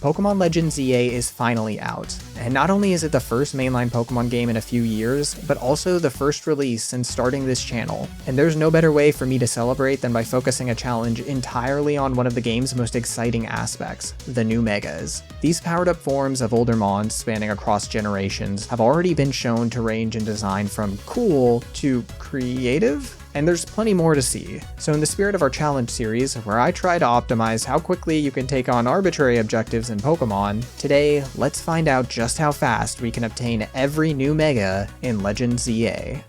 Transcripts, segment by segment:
Pokemon Legends EA is finally out, and not only is it the first mainline Pokemon game in a few years, but also the first release since starting this channel, and there's no better way for me to celebrate than by focusing a challenge entirely on one of the game's most exciting aspects, the new Megas. These powered-up forms of older Mons spanning across generations have already been shown to range in design from cool to creative? And there's plenty more to see. So in the spirit of our challenge series, where I try to optimize how quickly you can take on arbitrary objectives in Pokemon, today let's find out just how fast we can obtain every new Mega in Legends EA.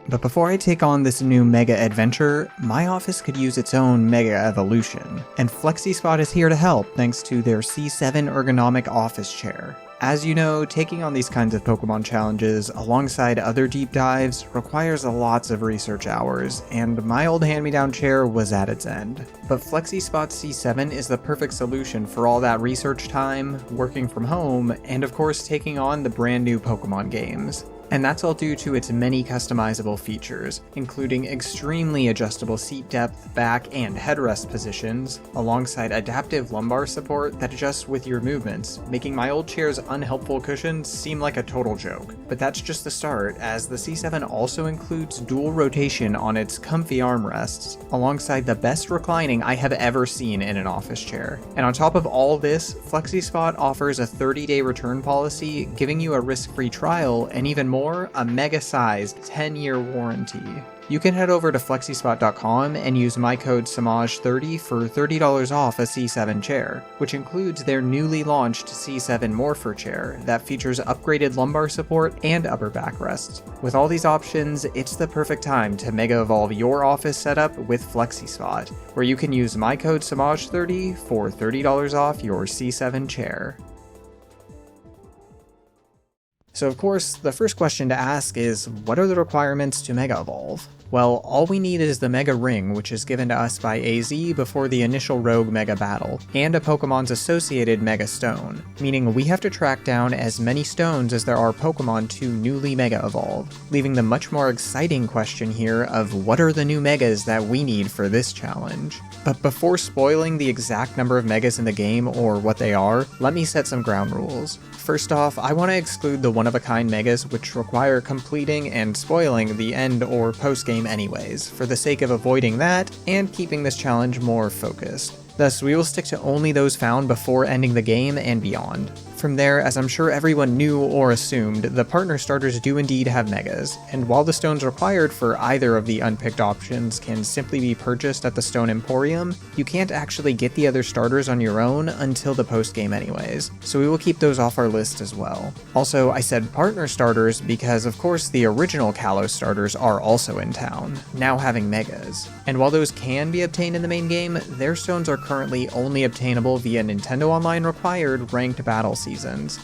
But before I take on this new Mega adventure, my office could use its own Mega evolution, and FlexiSpot is here to help thanks to their C7 ergonomic office chair. As you know, taking on these kinds of Pokemon challenges alongside other deep dives requires lots of research hours, and my old hand-me-down chair was at its end. But FlexiSpot C7 is the perfect solution for all that research time, working from home, and of course taking on the brand new Pokemon games. And that's all due to its many customizable features, including extremely adjustable seat depth, back, and headrest positions, alongside adaptive lumbar support that adjusts with your movements, making my old chair's unhelpful cushions seem like a total joke. But that's just the start, as the C7 also includes dual rotation on its comfy armrests, alongside the best reclining I have ever seen in an office chair. And on top of all this, FlexiSpot offers a 30-day return policy, giving you a risk-free trial, and even more, a mega-sized 10-year warranty. You can head over to FlexiSpot.com and use my code SAMAJ30 for $30 off a C7 chair, which includes their newly launched C7 Morpher chair that features upgraded lumbar support and upper backrests. With all these options, it's the perfect time to mega evolve your office setup with FlexiSpot, where you can use my code SAMAJ30 for $30 off your C7 chair. So of course, the first question to ask is, what are the requirements to Mega Evolve? Well, all we need is the Mega Ring, which is given to us by AZ before the initial Rogue Mega battle, and a Pokemon's associated Mega Stone, meaning we have to track down as many stones as there are Pokemon to newly Mega Evolve, leaving the much more exciting question here of what are the new Megas that we need for this challenge. But before spoiling the exact number of Megas in the game or what they are, let me set some ground rules. First off, I want to exclude the one-of-a-kind Megas which require completing and spoiling the end or post-game anyways, for the sake of avoiding that and keeping this challenge more focused. Thus, we will stick to only those found before ending the game and beyond. From there, as I'm sure everyone knew or assumed, the partner starters do indeed have Megas, and while the stones required for either of the unpicked options can simply be purchased at the Stone Emporium, you can't actually get the other starters on your own until the post-game anyways, so we will keep those off our list as well. Also, I said partner starters because of course the original Kalos starters are also in town, now having Megas. And while those can be obtained in the main game, their stones are currently only obtainable via Nintendo Online required ranked battle seasons,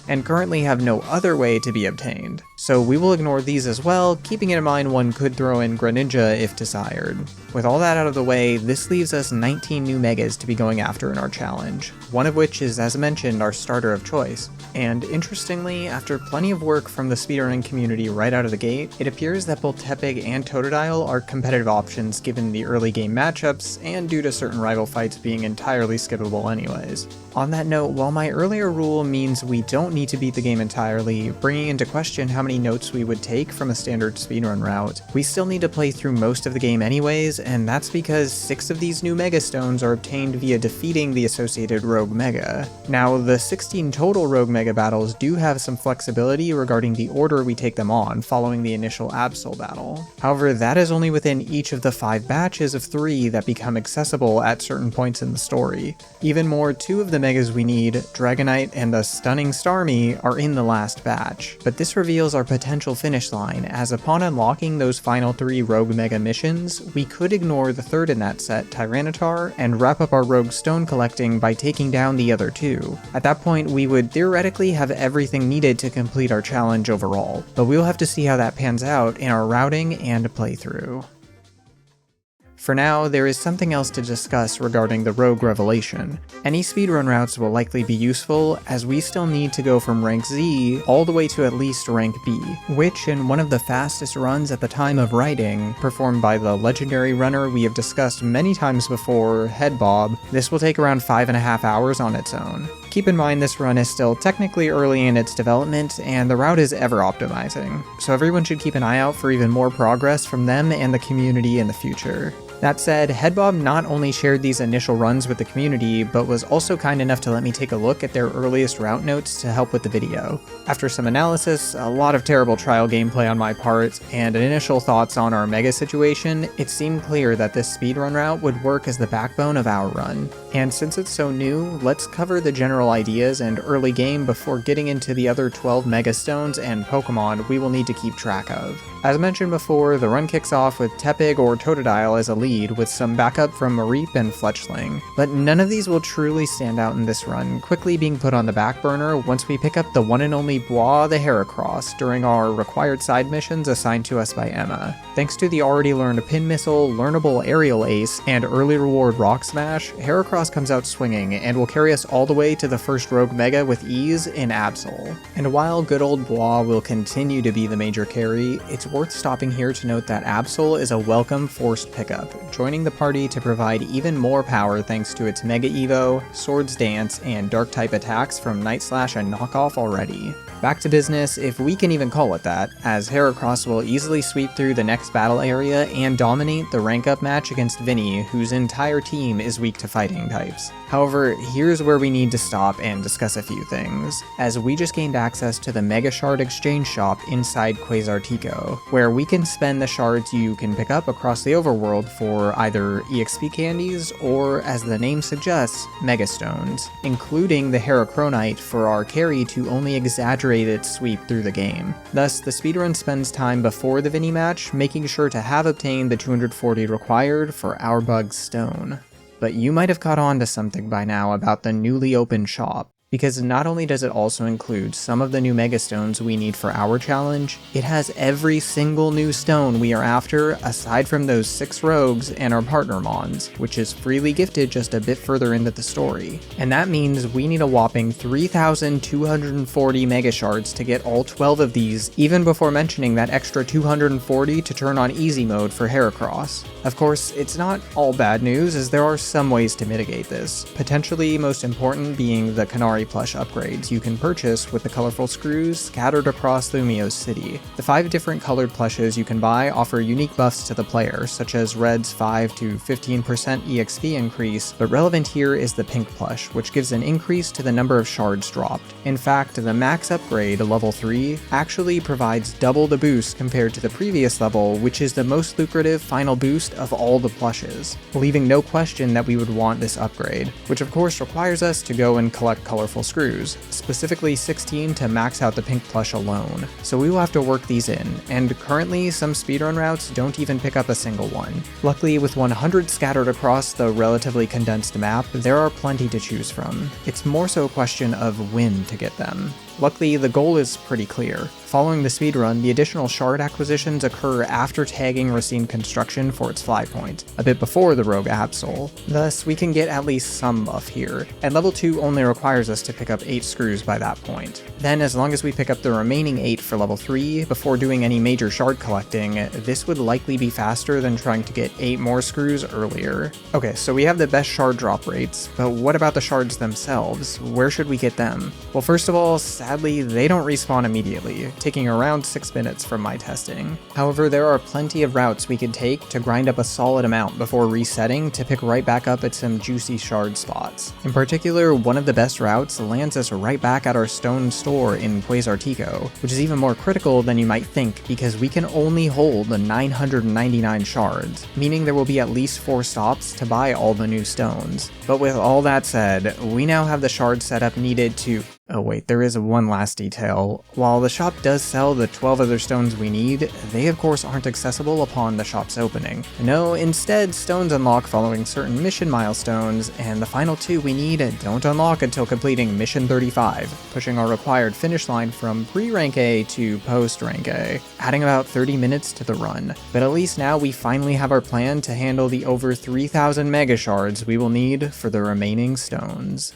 and currently have no other way to be obtained. So we will ignore these as well, keeping in mind one could throw in Greninja if desired. With all that out of the way, this leaves us 19 new Megas to be going after in our challenge, one of which is, as mentioned, our starter of choice. And interestingly, after plenty of work from the speedrunning community right out of the gate, it appears that both Tepig and Totodile are competitive options given the early game matchups, and due to certain rival fights being entirely skippable anyways. On that note, while my earlier rule means we don't need to beat the game entirely, bringing into question how many notes we would take from a standard speedrun route, we still need to play through most of the game anyways, and that's because 6 of these new Mega Stones are obtained via defeating the associated Rogue Mega. Now, the 16 total Rogue Mega battles do have some flexibility regarding the order we take them on following the initial Absol battle. However, that is only within each of the 5 batches of 3 that become accessible at certain points in the story. Even more, 2 of the Megas we need, Dragonite and the stunning Starmie, are in the last batch. But this reveals our potential finish line, as upon unlocking those final 3 Rogue Mega missions, we could ignore the third in that set, Tyranitar, and wrap up our Rogue Stone collecting by taking down the other 2. At that point, we would theoretically have everything needed to complete our challenge overall, but we'll have to see how that pans out in our routing and playthrough. For now, there is something else to discuss regarding the Rogue Revelation. Any speedrun routes will likely be useful, as we still need to go from rank Z all the way to at least rank B, which in one of the fastest runs at the time of writing, performed by the legendary runner we have discussed many times before, Headbob, this will take around 5.5 hours on its own. Keep in mind this run is still technically early in its development, and the route is ever optimizing, so everyone should keep an eye out for even more progress from them and the community in the future. That said, Headbob not only shared these initial runs with the community, but was also kind enough to let me take a look at their earliest route notes to help with the video. After some analysis, a lot of terrible trial gameplay on my part, and initial thoughts on our mega situation, it seemed clear that this speedrun route would work as the backbone of our run. And since it's so new, let's cover the general ideas and early game before getting into the other 12 mega stones and Pokemon we will need to keep track of. As mentioned before, the run kicks off with Tepig or Totodile as a lead, with some backup from Mareep and Fletchling, but none of these will truly stand out in this run, quickly being put on the back burner once we pick up the one and only Bois the Heracross during our required side missions assigned to us by Emma. Thanks to the already learned Pin Missile, learnable Aerial Ace, and early reward Rock Smash, Heracross comes out swinging and will carry us all the way to the first Rogue Mega with ease in Absol. And while good old Bois will continue to be the major carry, it's worth stopping here to note that Absol is a welcome forced pickup, joining the party to provide even more power thanks to its Mega Evo, Swords Dance, and Dark type attacks from Night Slash and Knockoff already. Back to business, if we can even call it that, as Heracross will easily sweep through the next battle area and dominate the rank up match against Vinny, whose entire team is weak to fighting types. However, here's where we need to stop and discuss a few things, as we just gained access to the Mega Shard Exchange Shop inside Quasartico, where we can spend the shards you can pick up across the overworld for either EXP candies or, as the name suggests, Mega Stones, including the Heracronite for our carry to only exaggerate its sweep through the game. Thus, the speedrun spends time before the Vinny match, making sure to have obtained the 240 required for our Bug Stone. But you might have caught on to something by now about the newly opened shop, because not only does it also include some of the new Mega Stones we need for our challenge, it has every single new stone we are after aside from those 6 rogues and our partner mons, which is freely gifted just a bit further into the story. And that means we need a whopping 3,240 Mega Shards to get all 12 of these, even before mentioning that extra 240 to turn on easy mode for Heracross. Of course, it's not all bad news, as there are some ways to mitigate this, potentially most important being the Canary plush upgrades you can purchase with the colorful screws scattered across Lumiose City. The 5 different colored plushes you can buy offer unique buffs to the player, such as Red's 5 to 15% EXP increase, but relevant here is the pink plush, which gives an increase to the number of shards dropped. In fact, the max upgrade, level 3, actually provides double the boost compared to the previous level, which is the most lucrative final boost of all the plushes, leaving no question that we would want this upgrade, which of course requires us to go and collect colorful screws, specifically 16 to max out the pink plush alone. So we will have to work these in, and currently some speedrun routes don't even pick up a single one. Luckily, with 100 scattered across the relatively condensed map, there are plenty to choose from. It's more so a question of when to get them. Luckily, the goal is pretty clear. Following the speedrun, the additional shard acquisitions occur after tagging Racine Construction for its fly point, a bit before the Rogue Absol. Thus, we can get at least some buff here, and level 2 only requires us to pick up 8 screws by that point. Then, as long as we pick up the remaining 8 for level 3 before doing any major shard collecting, this would likely be faster than trying to get 8 more screws earlier. Okay, so we have the best shard drop rates, but what about the shards themselves? Where should we get them? Well, first of all, sadly, they don't respawn immediately, taking around 6 minutes from my testing. However, there are plenty of routes we could take to grind up a solid amount before resetting to pick right back up at some juicy shard spots. In particular, one of the best routes lands us right back at our stone store in Quasartico, which is even more critical than you might think because we can only hold the 999 shards, meaning there will be at least 4 stops to buy all the new stones. But with all that said, we now have the shard setup needed to Oh wait, there is one last detail. While the shop does sell the 12 other stones we need, they of course aren't accessible upon the shop's opening. No, instead, stones unlock following certain mission milestones, and the final 2 we need don't unlock until completing Mission 35, pushing our required finish line from pre-rank A to post-rank A, adding about 30 minutes to the run. But at least now we finally have our plan to handle the over 3,000 mega shards we will need for the remaining stones.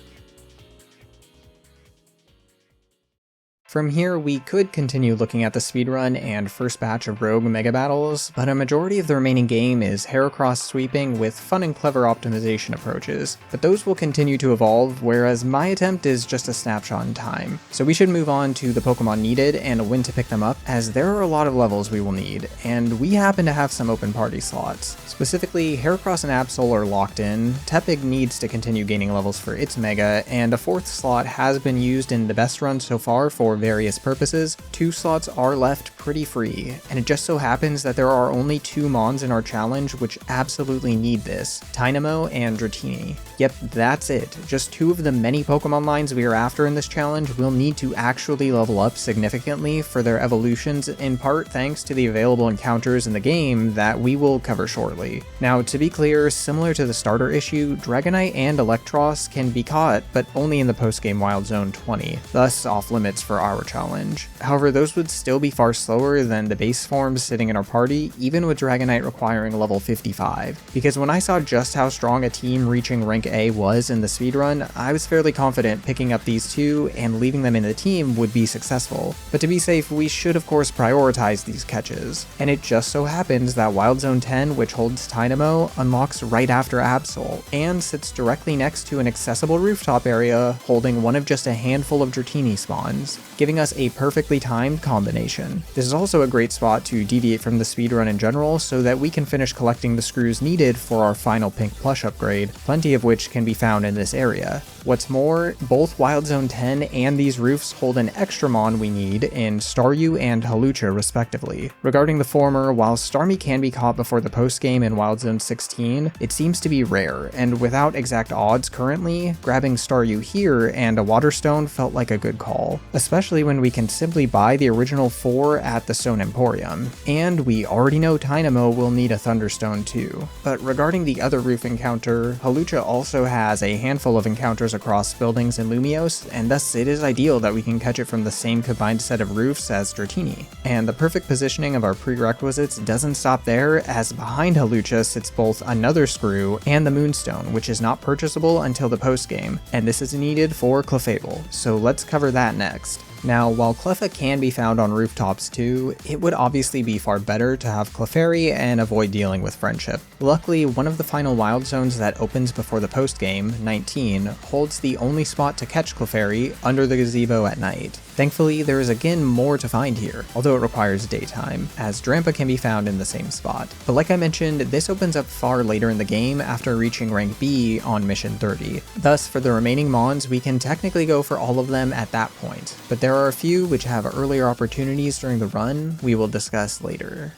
From here, we could continue looking at the speedrun and first batch of rogue mega battles, but a majority of the remaining game is Heracross sweeping with fun and clever optimization approaches. But those will continue to evolve, whereas my attempt is just a snapshot in time. So we should move on to the Pokemon needed and when to pick them up, as there are a lot of levels we will need, and we happen to have some open party slots. Specifically, Heracross and Absol are locked in, Tepig needs to continue gaining levels for its Mega, and a 4th slot has been used in the best run so far for various purposes. 2 slots are left pretty free, and it just so happens that there are only 2 Mons in our challenge which absolutely need this, Tynamo and Dratini. Yep, that's it. Just 2 of the many Pokemon lines we are after in this challenge will need to actually level up significantly for their evolutions, in part thanks to the available encounters in the game that we will cover shortly. Now, to be clear, similar to the starter issue, Dragonite and Electros can be caught, but only in the post-game Wild Zone 20, thus off limits for our challenge. However, those would still be far slower than the base forms sitting in our party, even with Dragonite requiring level 55. Because when I saw just how strong a team reaching rank A was in the speedrun, I was fairly confident picking up these 2 and leaving them in the team would be successful. But to be safe, we should of course prioritize these catches. And it just so happens that Wild Zone 10, which holds Tynamo, unlocks right after Absol, and sits directly next to an accessible rooftop area holding one of just a handful of Dratini spawns, giving us a perfectly timed combination. This is also a great spot to deviate from the speedrun in general so that we can finish collecting the screws needed for our final pink plush upgrade, plenty of which can be found in this area. What's more, both Wild Zone 10 and these roofs hold an extra Mon we need in Staryu and Hawlucha respectively. Regarding the former, while Starmie can be caught before the post-game in Wild Zone 16, it seems to be rare, and without exact odds currently, grabbing Staryu here and a Water Stone felt like a good call, especially when we can simply buy the original 4 at the Stone Emporium. And we already know Tynamo will need a Thunderstone too. But regarding the other roof encounter, Hawlucha also has a handful of encounters across buildings in Lumiose, and thus it is ideal that we can catch it from the same combined set of roofs as Dratini. And the perfect positioning of our prerequisites doesn't stop there, as behind Hawlucha sits both another screw and the Moonstone, which is not purchasable until the post-game, and this is needed for Clefable, so let's cover that next. Now, while Cleffa can be found on rooftops too, it would obviously be far better to have Clefairy and avoid dealing with Friendship. Luckily, one of the final Wild Zones that opens before the post-game, 19, holds the only spot to catch Clefairy under the gazebo at night. Thankfully, there is again more to find here, although it requires daytime, as Drampa can be found in the same spot. But like I mentioned, this opens up far later in the game after reaching rank B on Mission 30. Thus, for the remaining Mons, we can technically go for all of them at that point, but there are a few which have earlier opportunities during the run we will discuss later.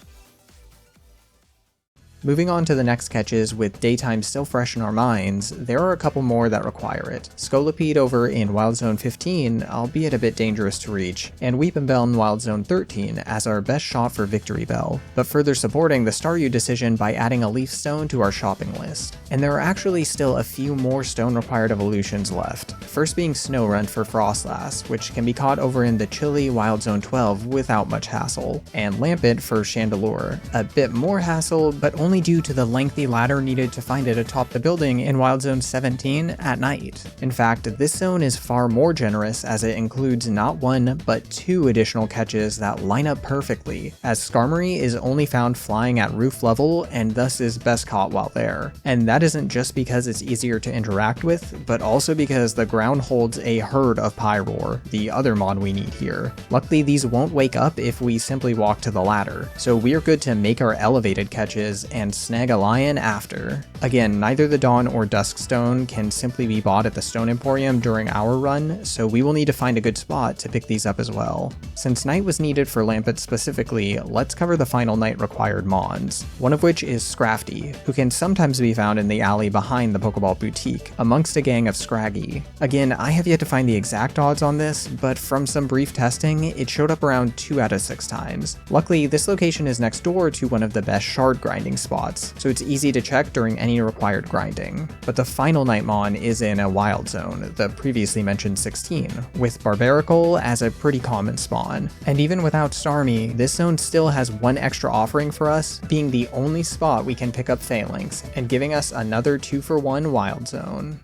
Moving on to the next catches, with daytime still fresh in our minds, there are a couple more that require it. Scolipede over in Wild Zone 15, albeit a bit dangerous to reach, and Weepinbell in Wild Zone 13 as our best shot for Victory Bell, but further supporting the Staryu decision by adding a Leaf Stone to our shopping list. And there are actually still a few more stone required evolutions left, first being Snorunt for Frostlass, which can be caught over in the chilly Wild Zone 12 without much hassle, and Lampent for Chandelure, a bit more hassle, but only due to the lengthy ladder needed to find it atop the building in Wild Zone 17 at night. In fact, this zone is far more generous as it includes not 1, but 2 additional catches that line up perfectly, as Skarmory is only found flying at roof level and thus is best caught while there. And that isn't just because it's easier to interact with, but also because the ground holds a herd of Pyroar, the other Mon we need here. Luckily, these won't wake up if we simply walk to the ladder, so we're good to make our elevated catches and and snag a lion after. Again, neither the Dawn or Dusk Stone can simply be bought at the Stone Emporium during our run, so we will need to find a good spot to pick these up as well. Since Night was needed for Lampet specifically, let's cover the final Night required mons, one of which is Scrafty, who can sometimes be found in the alley behind the Pokeball Boutique, amongst a gang of Scraggy. Again, I have yet to find the exact odds on this, but from some brief testing, it showed up around 2 out of 6 times. Luckily, this location is next door to one of the best shard grinding spots, so it's easy to check during any required grinding. But the final Nightmon is in a wild zone, the previously mentioned 16, with Barbaracle as a pretty common spawn. And even without Starmie, this zone still has one extra offering for us, being the only spot we can pick up Phalanx, and giving us another 2-for-1 wild zone.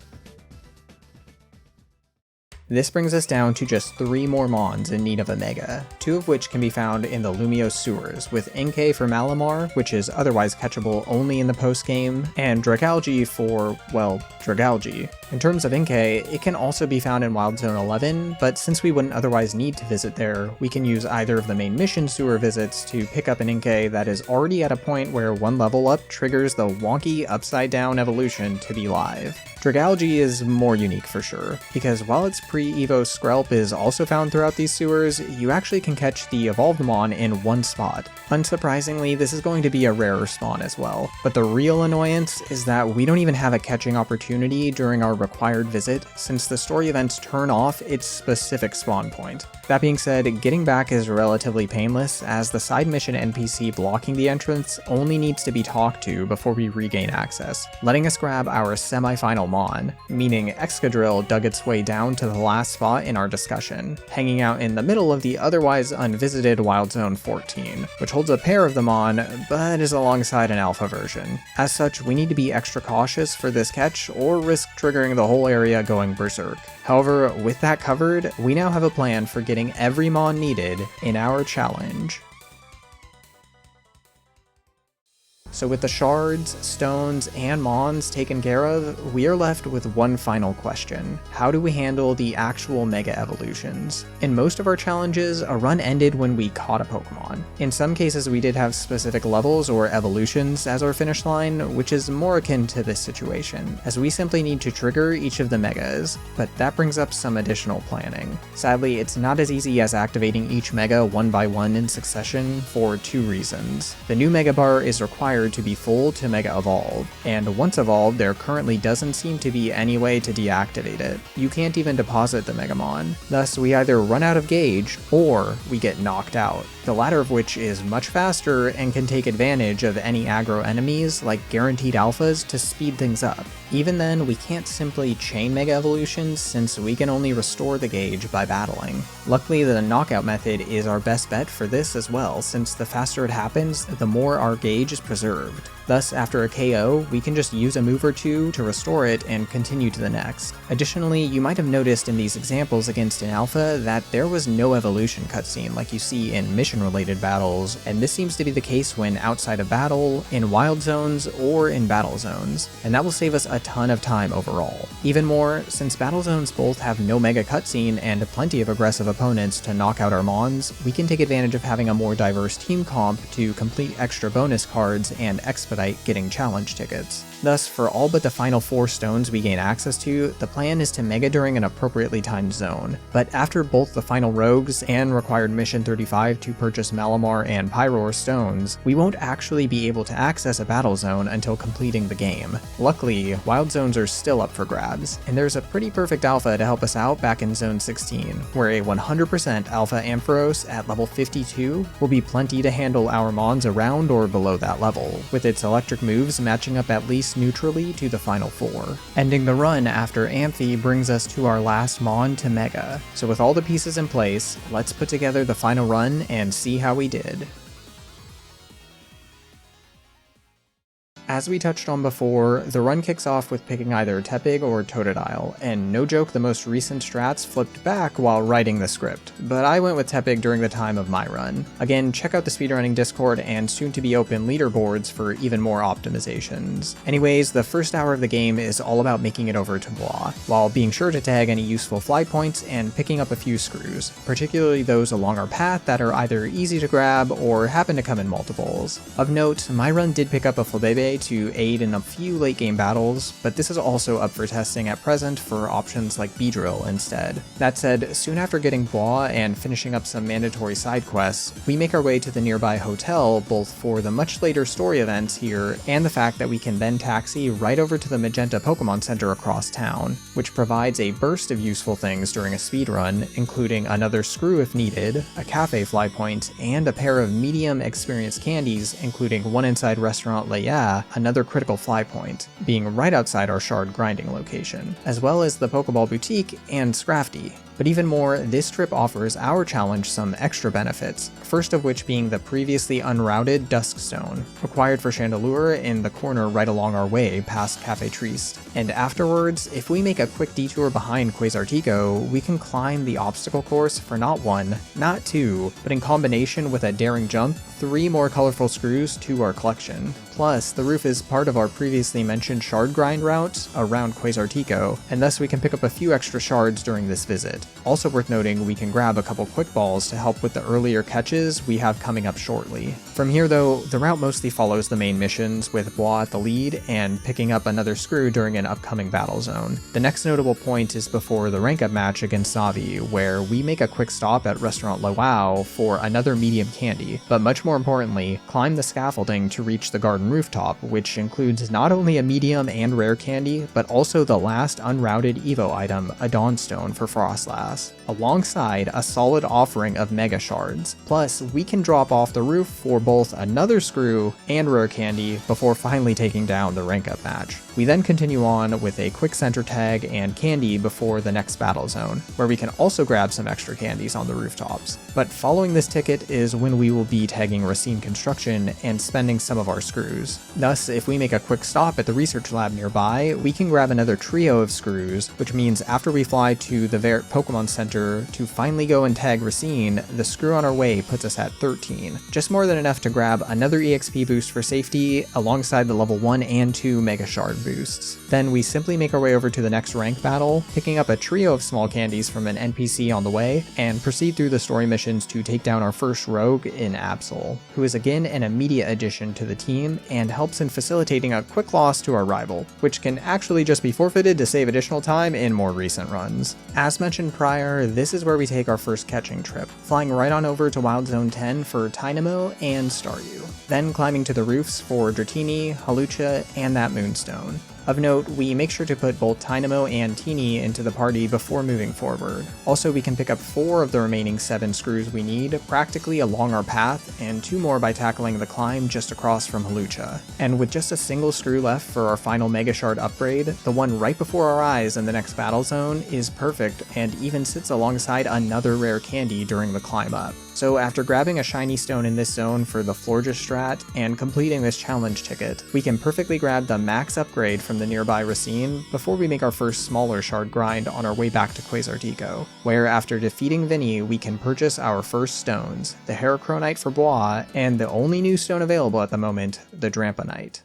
This brings us down to just 3 more mons in need of a Mega, 2 of which can be found in the Lumiose sewers, with Inkay for Malamar, which is otherwise catchable only in the post-game, and Dragalge for, well, Dragalge. In terms of Inkay, it can also be found in Wild Zone 11, but since we wouldn't otherwise need to visit there, we can use either of the main mission sewer visits to pick up an Inkay that is already at a point where 1 level up triggers the wonky upside-down evolution to be live. Dragalge is more unique for sure, because while its pre-Evo Skrelp is also found throughout these sewers, you actually can catch the evolved mon in one spot. Unsurprisingly, this is going to be a rarer spawn as well, but the real annoyance is that we don't even have a catching opportunity during our required visit, since the story events turn off its specific spawn point. That being said, getting back is relatively painless, as the side mission NPC blocking the entrance only needs to be talked to before we regain access, letting us grab our semi-final mon, meaning Excadrill dug its way down to the last spot in our discussion, hanging out in the middle of the otherwise unvisited Wild Zone 14, which holds a pair of the mon, but is alongside an alpha version. As such, we need to be extra cautious for this catch, or risk triggering the whole area going berserk. However, with that covered, we now have a plan for getting every mon needed in our challenge. So with the shards, stones, and mons taken care of, we are left with one final question. How do we handle the actual Mega Evolutions? In most of our challenges, a run ended when we caught a Pokemon. In some cases we did have specific levels or evolutions as our finish line, which is more akin to this situation, as we simply need to trigger each of the Megas, but that brings up some additional planning. Sadly, it's not as easy as activating each Mega one by one in succession for 2 reasons. The new Mega Bar is required to be full to Mega Evolve, and once evolved, there currently doesn't seem to be any way to deactivate it. You can't even deposit the Megamon. Thus, we either run out of gauge, or we get knocked out, the latter of which is much faster and can take advantage of any aggro enemies like guaranteed alphas to speed things up. Even then, we can't simply chain Mega Evolutions since we can only restore the gauge by battling. Luckily, the knockout method is our best bet for this as well, since the faster it happens, the more our gauge is preserved. Thus, after a KO, we can just use a move or 2 to restore it and continue to the next. Additionally, you might have noticed in these examples against an alpha that there was no evolution cutscene like you see in mission-related battles, and this seems to be the case when outside of battle, in wild zones, or in battle zones, and that will save us a ton of time overall. Even more, since battle zones both have no mega cutscene and plenty of aggressive opponents to knock out our mons, we can take advantage of having a more diverse team comp to complete extra bonus cards and expedite getting challenge tickets. Thus, for all but the final 4 stones we gain access to, the plan is to Mega during an appropriately timed zone. But after both the final rogues and required mission 35 to purchase Malamar and Pyroar stones, we won't actually be able to access a battle zone until completing the game. Luckily, wild zones are still up for grabs, and there's a pretty perfect alpha to help us out back in Zone 16, where a 100% alpha Ampharos at level 52 will be plenty to handle our mons around or below that level, with its electric moves matching up at least neutrally to the final 4. Ending the run after Amphi brings us to our last mon to Mega. So with all the pieces in place, let's put together the final run and see how we did. As we touched on before, the run kicks off with picking either Tepig or Totodile, and no joke, the most recent strats flipped back while writing the script, but I went with Tepig during the time of my run. Again, check out the speedrunning Discord and soon-to-be open leaderboards for even more optimizations. Anyways, the first hour of the game is all about making it over to Bois, while being sure to tag any useful fly points and picking up a few screws, particularly those along our path that are either easy to grab or happen to come in multiples. Of note, my run did pick up a Flabébé to aid in a few late game battles, but this is also up for testing at present for options like Beedrill instead. That said, soon after getting Bois and finishing up some mandatory side quests, we make our way to the nearby hotel both for the much later story events here and the fact that we can then taxi right over to the Magenta Pokemon Center across town, which provides a burst of useful things during a speedrun, including another screw if needed, a cafe fly point, and a pair of medium experience candies, including one inside Restaurant Leia, another critical fly point, being right outside our shard grinding location, as well as the Pokeball Boutique and Scrafty. But even more, this trip offers our challenge some extra benefits, first of which being the previously unrouted Dusk Stone, required for Chandelure in the corner right along our way past Cafe Triste. And afterwards, if we make a quick detour behind Quasartico, we can climb the obstacle course for not one, not two, but in combination with a daring jump, 3 more colorful screws to our collection. Plus, the roof is part of our previously mentioned shard grind route around Quasartico, and thus we can pick up a few extra shards during this visit. Also worth noting, we can grab a couple quick balls to help with the earlier catches we have coming up shortly. From here though, the route mostly follows the main missions, with Bois at the lead and picking up another screw during an upcoming battle zone. The next notable point is before the rank up match against Savi, where we make a quick stop at Restaurant Lawao for another medium candy, but much more importantly, climb the scaffolding to reach the garden rooftop, which includes not only a medium and rare candy, but also the last unrouted Evo item, a Dawnstone for Frostlass, alongside a solid offering of Mega Shards. Plus, we can drop off the roof for both another screw and rare candy before finally taking down the rank up match. We then continue on with a quick center tag and candy before the next battle zone, where we can also grab some extra candies on the rooftops. But following this ticket is when we will be tagging Racine Construction and spending some of our screws. Thus, if we make a quick stop at the research lab nearby, we can grab another trio of screws, which means after we fly to the Vert Pokemon Center to finally go and tag Racine, the screw on our way puts us at 13. Just more than enough to grab another EXP boost for safety, alongside the level 1 and 2 Mega Shard boosts. Then we simply make our way over to the next rank battle, picking up a trio of small candies from an NPC on the way, and proceed through the story missions to take down our first rogue in Absol, who is again an immediate addition to the team and helps in facilitating a quick loss to our rival, which can actually just be forfeited to save additional time in more recent runs. As mentioned prior, this is where we take our first catching trip, flying right on over to Wild Zone 10 for Tynamo and Staryu, then climbing to the roofs for Dratini, Hawlucha, and that Moonstone. Of note, we make sure to put both Tynamo and Teeny into the party before moving forward. Also, we can pick up 4 of the remaining 7 screws we need practically along our path, and 2 more by tackling the climb just across from Hawlucha. And with just a single screw left for our final Mega Shard upgrade, the one right before our eyes in the next battle zone is perfect and even sits alongside another rare candy during the climb up. So after grabbing a shiny stone in this zone for the Florges strat and completing this challenge ticket, we can perfectly grab the max upgrade from the nearby Racine before we make our first smaller shard grind on our way back to Quasartico, where after defeating Vinny we can purchase our first stones, the Heracronite for Bois, and the only new stone available at the moment, the Dramponite.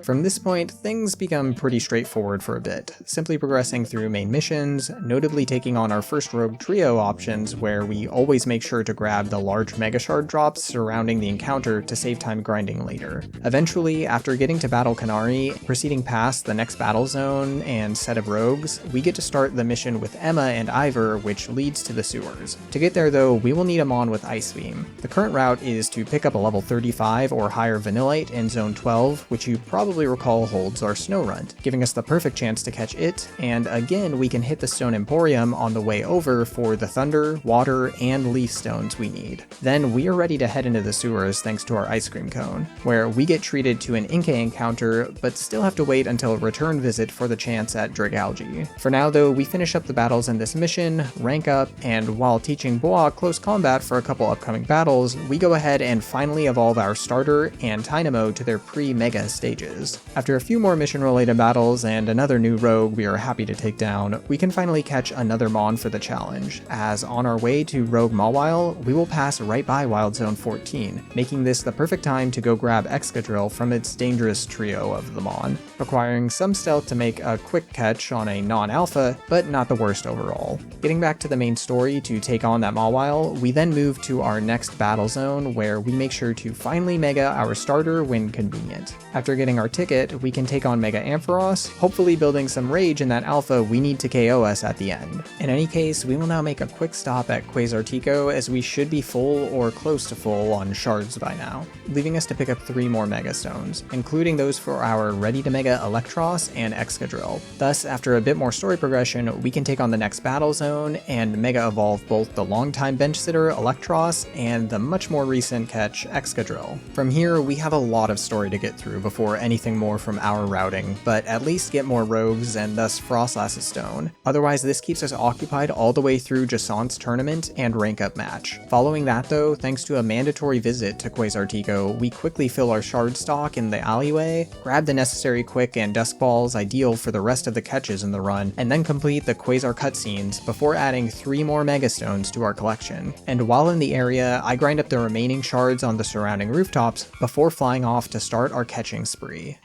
From this point, things become pretty straightforward for a bit, simply progressing through main missions, notably taking on our first rogue trio options where we always make sure to grab the large Mega Shard drops surrounding the encounter to save time grinding later. Eventually, after getting to Battle Canary, proceeding past the next battle zone and set of rogues, we get to start the mission with Emma and Ivor, which leads to the sewers. To get there though, we will need a Mon with Ice Beam. The current route is to pick up a level 35 or higher Vanillite in Zone 12, which you probably probably recall holds our Snowrunt, giving us the perfect chance to catch it, and again we can hit the Stone Emporium on the way over for the Thunder, Water, and Leaf Stones we need. Then we are ready to head into the sewers thanks to our Ice Cream Cone, where we get treated to an Inkay encounter, but still have to wait until a return visit for the chance at Dragalge. For now though, we finish up the battles in this mission, rank up, and while teaching Bois close combat for a couple upcoming battles, we go ahead and finally evolve our starter and Tynamo to their pre-mega stages. After a few more mission-related battles and another new rogue we are happy to take down, we can finally catch another Mon for the challenge, as on our way to Rogue Mawile, we will pass right by Wild Zone 14, making this the perfect time to go grab Excadrill from its dangerous trio of the Mon, requiring some stealth to make a quick catch on a non-alpha, but not the worst overall. Getting back to the main story to take on that Mawile, we then move to our next battle zone where we make sure to finally mega our starter when convenient. After getting our ticket, we can take on Mega Ampharos, hopefully building some rage in that alpha we need to KO us at the end. In any case, we will now make a quick stop at Quasartico as we should be full or close to full on shards by now, leaving us to pick up 3 more Mega Stones, including those for our ready to Mega Electros and Excadrill. Thus, after a bit more story progression, we can take on the next battle zone and Mega Evolve both the longtime bench sitter Electros and the much more recent catch Excadrill. From here, we have a lot of story to get through before anything more from our routing, but at least get more rogues and thus Frostlass's stone. Otherwise, this keeps us occupied all the way through Jasant's tournament and rank up match. Following that though, thanks to a mandatory visit to Quasartico, we quickly fill our shard stock in the alleyway, grab the necessary quick and dusk balls ideal for the rest of the catches in the run, and then complete the Quasar cutscenes before adding 3 more Mega Stones to our collection. And while in the area, I grind up the remaining shards on the surrounding rooftops before flying off to start our catching spree.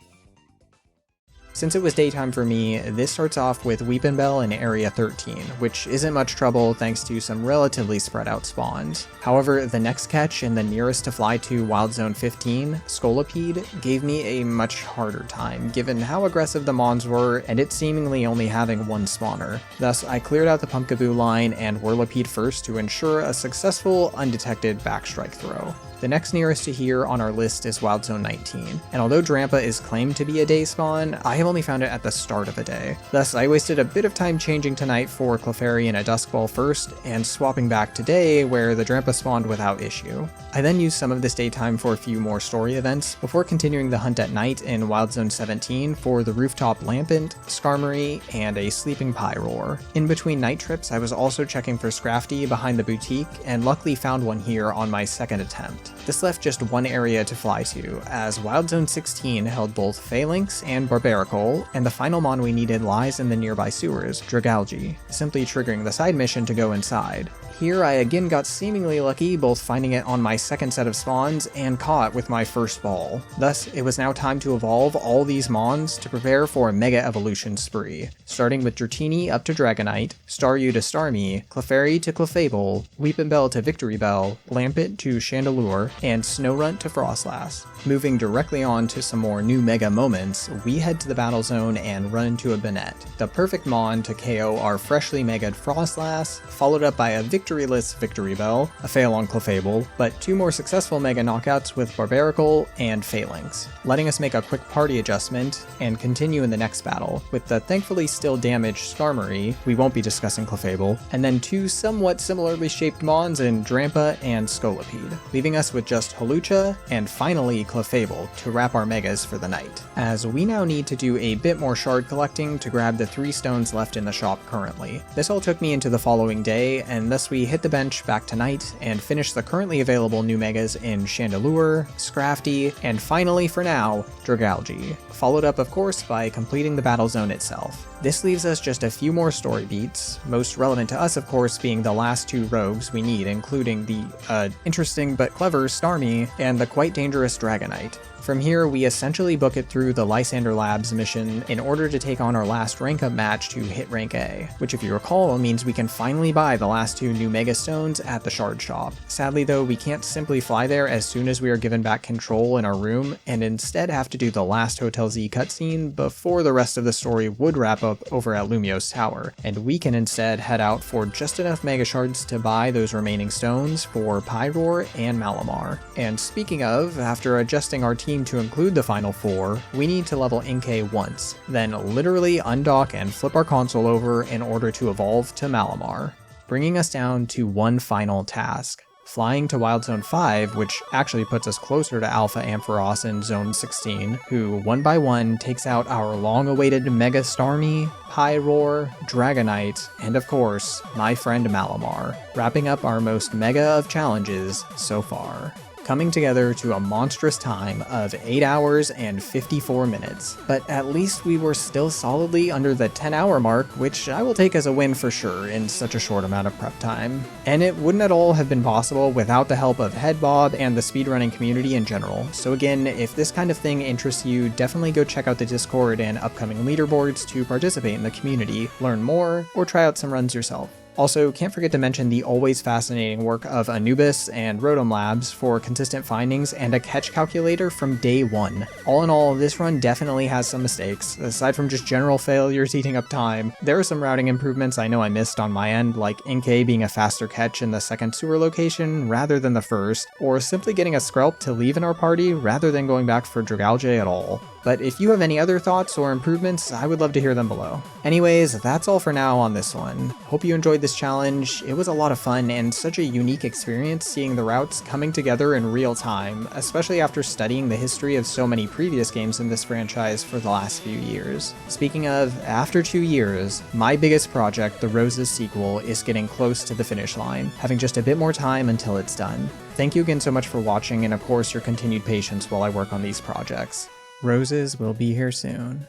Since it was daytime for me, this starts off with Weepinbell in Area 13, which isn't much trouble thanks to some relatively spread out spawns. However, the next catch and the nearest to fly to Wild Zone 15, Scolipede, gave me a much harder time given how aggressive the Mons were and it seemingly only having 1 spawner. Thus, I cleared out the Pumpkaboo line and Whirlipede first to ensure a successful, undetected backstrike throw. The next nearest to here on our list is Wild Zone 19, and although Drampa is claimed to be a day spawn, I have only found it at the start of a day. Thus, I wasted a bit of time changing tonight for Clefairy and a Duskball first, and swapping back to day where the Drampa spawned without issue. I then used some of this daytime for a few more story events, before continuing the hunt at night in Wild Zone 17 for the Rooftop Lampent, Skarmory, and a Sleeping Pyroar. In between night trips, I was also checking for Scrafty behind the boutique, and luckily found one here on my second attempt. This left just one area to fly to, as Wild Zone 16 held both Phalanx and Barbaracle, and the final Mon we needed lies in the nearby sewers, Dragalge, simply triggering the side mission to go inside. Here I again got seemingly lucky, both finding it on my second set of spawns and caught with my first ball. Thus, it was now time to evolve all these Mons to prepare for a Mega Evolution spree, starting with Dratini up to Dragonite, Staryu to Starmie, Clefairy to Clefable, Weepinbell to Victorybell, Lampent to Chandelure, and Snowrunt to Frostlass. Moving directly on to some more new Mega moments, we head to the battle zone and run into a Banette, the perfect Mon to KO our freshly Mega'd Frostlass, followed up by a victoryless Victorybell, a fail on Clefable, but 2 more successful Mega knockouts with Barbaracle and Phalanx, letting us make a quick party adjustment and continue in the next battle, with the thankfully still damaged Skarmory, we won't be discussing Clefable, and then 2 somewhat similarly shaped Mons in Drampa and Scolipede, leaving us with just Hawlucha and finally Clefable to wrap our Megas for the night, as we now need to do a bit more shard collecting to grab the 3 stones left in the shop currently. This all took me into the following day, and thus we hit the bench back tonight and finish the currently available new Megas in Chandelure, Scrafty, and finally for now, Dragalge, followed up of course by completing the battle zone itself. This leaves us just a few more story beats, most relevant to us of course being the last 2 rogues we need, including the interesting but clever Starmie and the quite dangerous Dragonite. From here, we essentially book it through the Lysander Labs mission in order to take on our last rank up match to hit rank A, which if you recall means we can finally buy the last 2 new Mega Stones at the Shard Shop. Sadly though, we can't simply fly there as soon as we are given back control in our room, and instead have to do the last Hotel Z cutscene before the rest of the story would wrap up over at Lumiose Tower, and we can instead head out for just enough Mega Shards to buy those remaining stones for Pyroar and Malamar. And speaking of, after adjusting our team scheme to include the final 4, we need to level Inkay once, then literally undock and flip our console over in order to evolve to Malamar, bringing us down to one final task. Flying to Wild Zone 5, which actually puts us closer to Alpha Ampharos in Zone 16, who one by one takes out our long-awaited Mega Starmie, Pyroar, Dragonite, and of course, my friend Malamar, wrapping up our most mega of challenges so far. Coming together to a monstrous time of 8 hours and 54 minutes. But at least we were still solidly under the 10-hour mark, which I will take as a win for sure in such a short amount of prep time. And it wouldn't at all have been possible without the help of Headbob and the speedrunning community in general. So again, if this kind of thing interests you, definitely go check out the Discord and upcoming leaderboards to participate in the community, learn more, or try out some runs yourself. Also, can't forget to mention the always fascinating work of Anubis and Rotom Labs for consistent findings and a catch calculator from day one. All in all, this run definitely has some mistakes. Aside from just general failures eating up time, there are some routing improvements I know I missed on my end, like Inkay being a faster catch in the second sewer location rather than the first, or simply getting a Skrelp to leave in our party rather than going back for Dragalge at all. But if you have any other thoughts or improvements, I would love to hear them below. Anyways, that's all for now on this one. Hope you enjoyed this challenge. It was a lot of fun and such a unique experience seeing the routes coming together in real time, especially after studying the history of so many previous games in this franchise for the last few years. Speaking of, after 2 years, my biggest project, the Roses sequel, is getting close to the finish line, having just a bit more time until it's done. Thank you again so much for watching and of course your continued patience while I work on these projects. Roses will be here soon.